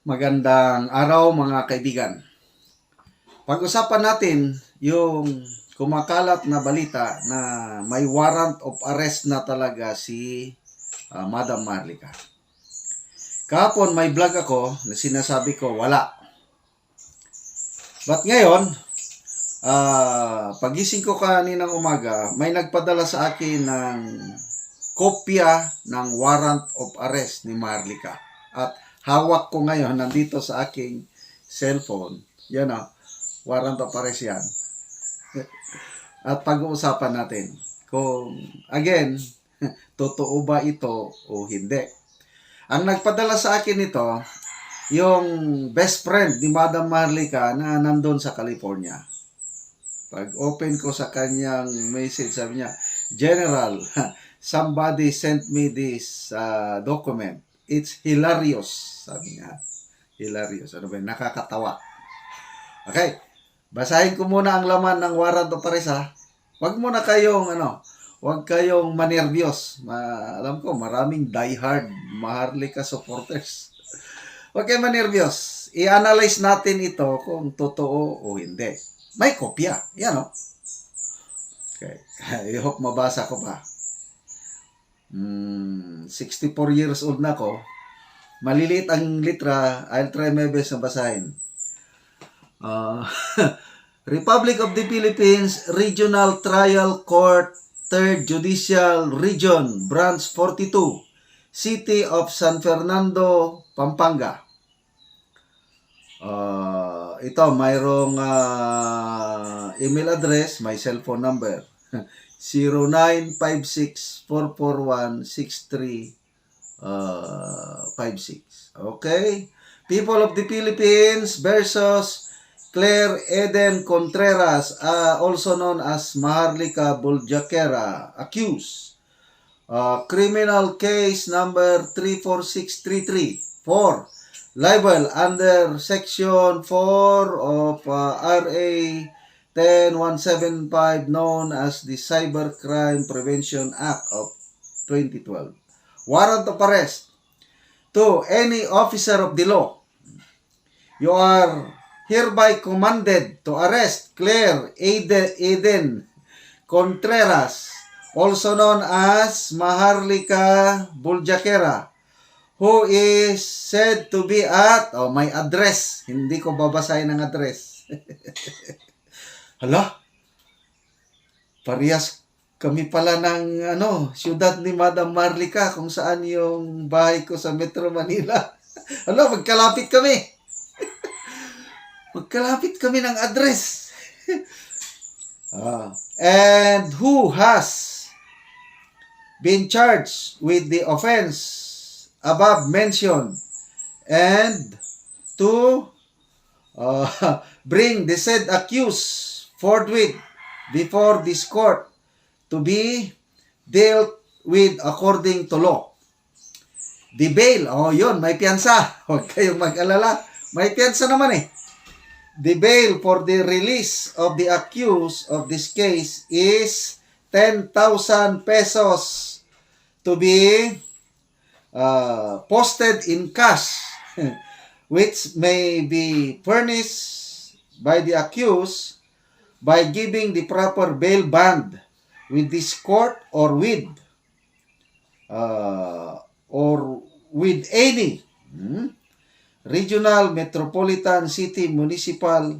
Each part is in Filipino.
Magandang araw mga kaibigan. Pag-usapan natin yung kumakalat na balita na may warrant of arrest na talaga si Madam Marlica. Kahapon may vlog ako na sinasabi ko wala. But ngayon, pagising ko kaninang umaga, may nagpadala sa akin ng kopya ng warrant of arrest ni Marlica. At hawak ko ngayon, nandito sa aking cellphone. Yan o, warrant of arrest yan. At pag-uusapan natin kung, again, totoo ba ito o hindi. Ang nagpadala sa akin ito, yung best friend ni Madam Marlica na nandun sa California. Pag open ko sa kanyang message, sabi niya, General, somebody sent me this document. It's hilarious, sabi niya. Hilarious. Ano ba yun? Nakakatawa. Okay. Basahin ko muna ang laman ng warrant of arrest, ha. Huwag muna kayong, huwag kayong manervyos. Alam ko, maraming diehard Maharlika supporters. Huwag kayong manervyos. I-analyze natin ito kung totoo o hindi. May kopya. Yan, o. Okay. I hope mabasa ko pa. 64 years old na ako. Maliliit ang litra. I'll try my best na basahin. Republic of the Philippines Regional Trial Court 3rd Judicial Region Branch 42 City of San Fernando, Pampanga. Ito, mayroong email address, may cellphone number. 0956-441-6356. Okay? People of the Philippines versus Claire Eden Contreras, also known as Maharlika Buljaquera, accused. Criminal case number 34633 for libel under Section 4 of RA 10175 known as the Cybercrime Prevention Act of 2012. Warrant of arrest to any officer of the law. You are hereby commanded to arrest Claire Eden Contreras, also known as Maharlika Buljaquera, who is said to be at, may address. Hindi ko babasahin ang address. Hala, parehas kami pala ng siyudad ni Madam Marlica kung saan yung bahay ko sa Metro Manila. Hala, magkalapit kami. Magkalapit kami ng address. And who has been charged with the offense above mentioned and to bring the said accused forthwith before this court to be dealt with according to law. The bail, yun, may piyansa. Huwag kayong mag-alala. May piyansa naman eh. The bail for the release of the accused of this case is 10,000 pesos to be posted in cash, which may be furnished by the accused by giving the proper bail bond with this court or with any regional, metropolitan, city, municipal,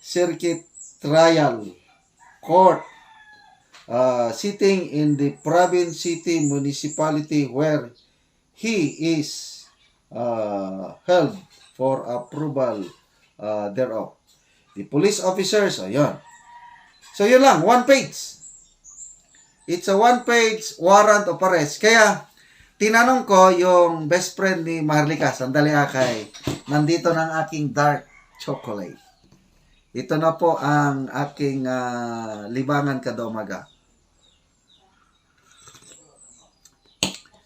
circuit trial court sitting in the province, city, municipality where he is held for approval thereof. The police officers, ayun. So yun lang, one page. It's a one-page warrant of arrest. Kaya, tinanong ko yung best friend ni Maharlika, sandali akay, nandito ng aking dark chocolate. Ito na po ang aking libangan kada umaga.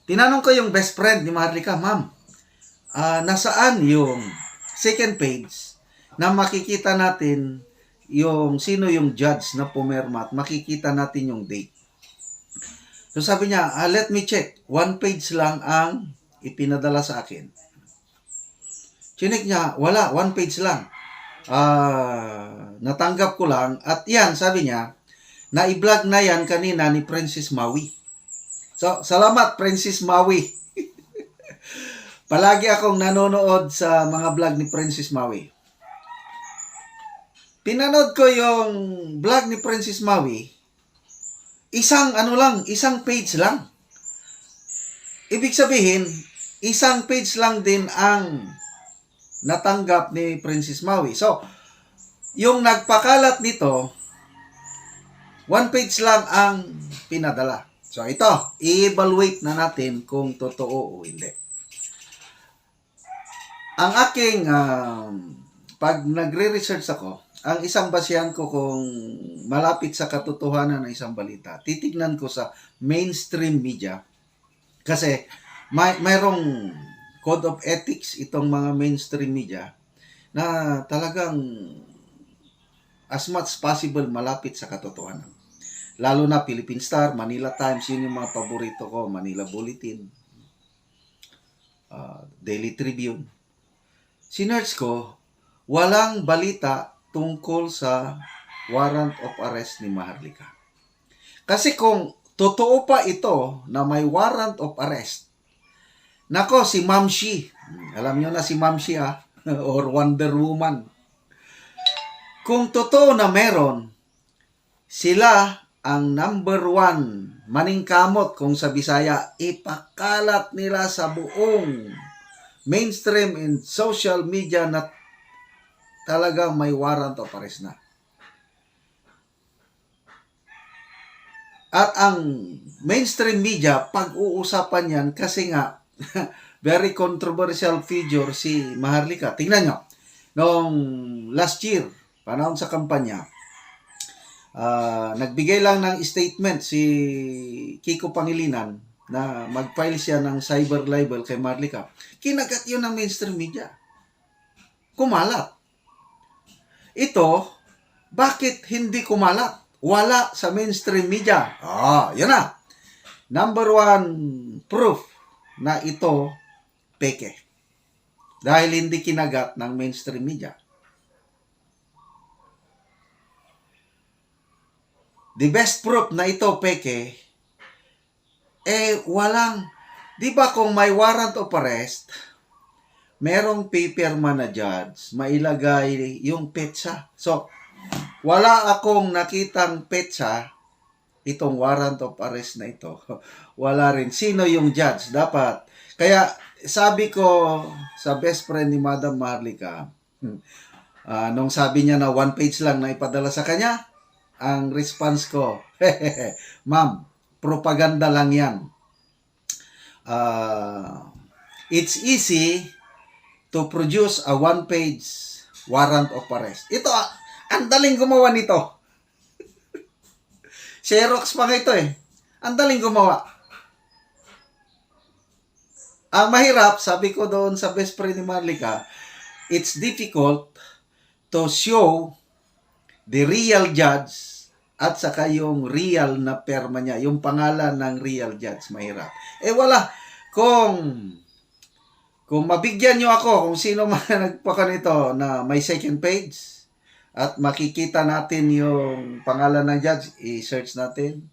Tinanong ko yung best friend ni Maharlika, ma'am, nasaan yung second page na makikita natin yung sino yung judge na pumirma at makikita natin yung date. So sabi niya, let me check. One page lang ang ipinadala sa akin. Chinik niya, wala, one page lang. Natanggap ko lang. At yan, sabi niya, na-vlog na yan kanina ni Princess Maui. So, salamat Princess Maui. Palagi akong nanonood sa mga vlog ni Princess Maui. Pinanood ko yung vlog ni Princess Maui, isang page lang. Ibig sabihin, isang page lang din ang natanggap ni Princess Maui. So, yung nagpakalat nito, one page lang ang pinadala. So, ito, i-evaluate na natin kung totoo o hindi. Ang aking, pag nagre-research ako, ang isang basihan ko kung malapit sa katotohanan ng isang balita, titignan ko sa mainstream media. Kasi mayroong code of ethics itong mga mainstream media na talagang as much possible malapit sa katotohanan. Lalo na Philippine Star, Manila Times, yun yung mga paborito ko, Manila Bulletin, Daily Tribune. Sinearch ko, walang balita tungkol sa warrant of arrest ni Maharlika. Kasi kung totoo pa ito na may warrant of arrest, nako, si Ma'am Shi, alam nyo na si Ma'am Shi or Wonder Woman. Kung totoo na meron, sila ang number one maningkamot kung sa Bisaya, ipakalat nila sa buong mainstream and social media na talagang may warrant of arrest na. At ang mainstream media, pag-uusapan yan kasi nga, very controversial figure si Maharlika. Tingnan nyo, noong last year, panahon sa kampanya, nagbigay lang ng statement si Kiko Pangilinan na mag-file siya ng cyber libel kay Maharlika. Kinagat yun ng mainstream media. Kumalat. Ito, bakit hindi kumalat? Wala sa mainstream media. Yan na. Number one proof na ito peke. Dahil hindi kinagat ng mainstream media. The best proof na ito peke, walang, di ba kung may warrant of arrest, merong paperman na judge, mailagay yung petsa. So, wala akong nakitang petsa, itong warrant of arrest na ito. Wala rin. Sino yung judge? Dapat. Kaya, sabi ko sa best friend ni Madam Maharlika, nung sabi niya na one page lang na ipadala sa kanya, ang response ko, ma'am, propaganda lang yan. It's easy to produce a one-page warrant of arrest. Ito, ang daling gumawa nito. Xerox pa nga ito Ang daling gumawa. Ang mahirap, sabi ko doon sa best friend ni Maharlika, it's difficult to show the real judge at saka yung real na perma niya, yung pangalan ng real judge, mahirap. Wala. Kung mabigyan nyo ako, kung sino man nagpaka nito na may second page, at makikita natin yung pangalan ng judge, i-search natin,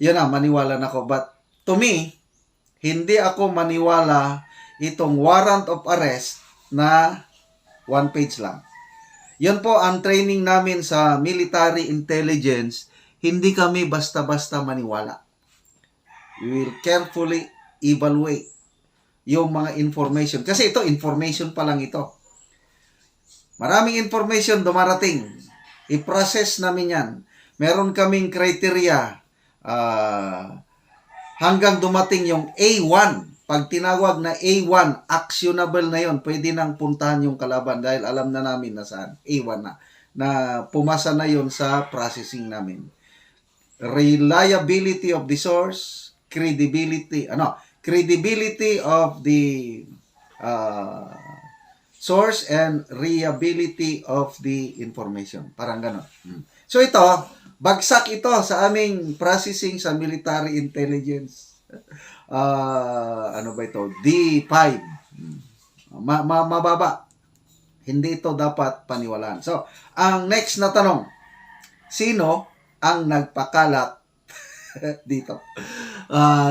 yun na, maniwala na ako. But to me, hindi ako maniwala itong warrant of arrest na one page lang. Yun po ang training namin sa military intelligence, hindi kami basta-basta maniwala. We will carefully evaluate yung mga information. Kasi ito, information pa lang ito. Maraming information dumarating. I-process namin yan. Meron kaming criteria hanggang dumating yung A1. Pag tinawag na A1, actionable na yon, pwede nang puntahan yung kalaban dahil alam na namin na saan. A1 na pumasa na yon sa processing namin. Reliability of the source, credibility of the source and reliability of the information. Parang gano'n. So ito, bagsak ito sa aming processing sa military intelligence. Ano ba ito? D5. mababa. Hindi ito dapat paniwalaan. So, ang next na tanong, sino ang nagpakalat dito?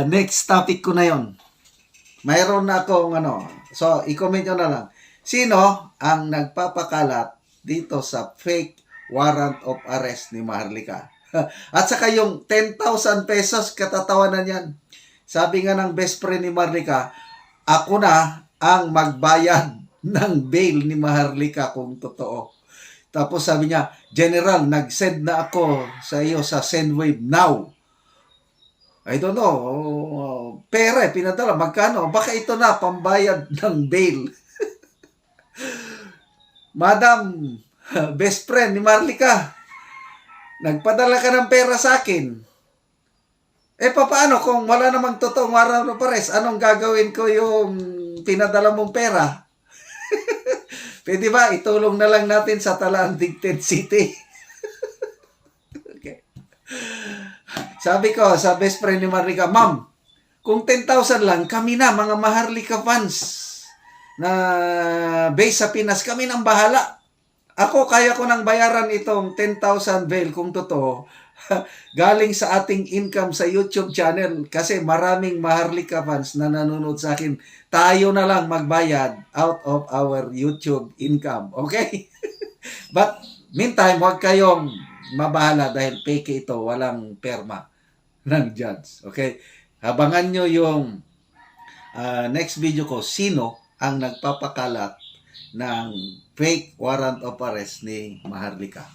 Next topic ko na yon. Mayroon na akong so i-comment nyo na lang. Sino ang nagpapakalat dito sa fake warrant of arrest ni Maharlika? At saka yung 10,000 pesos, katatawanan yan. Sabi nga ng best friend ni Maharlika, ako na ang magbayad ng bail ni Maharlika kung totoo. Tapos sabi niya, General, nag-send na ako sa iyo sa SendWave now. I don't know. Pera, pinadala. Magkano? Baka ito na, pambayad ng bail. Madam, best friend ni Maharlika, nagpadala ka ng pera sa akin. Paano kung wala namang totoong warrant of arrest? Anong gagawin ko yung pinadala mong pera? Pwede ba? Itulong na lang natin sa Talaan, Digted City. Okay. Sabi ko sa best friend ni Maharlika, Ma'am, kung 10,000 lang, kami na, mga Maharlika fans na base sa Pinas, kami nang bahala. Ako, kaya ko nang bayaran itong 10,000 bail kung totoo. Galing sa ating income sa YouTube channel kasi maraming Maharlika fans na nanonood sa akin. Tayo na lang magbayad out of our YouTube income. Okay? But meantime, huwag kayong mabahala dahil fake ito. Walang perma ng judge. Okay? Abangan nyo yung next video ko. Sino ang nagpapakalat ng fake warrant of arrest ni Maharlika?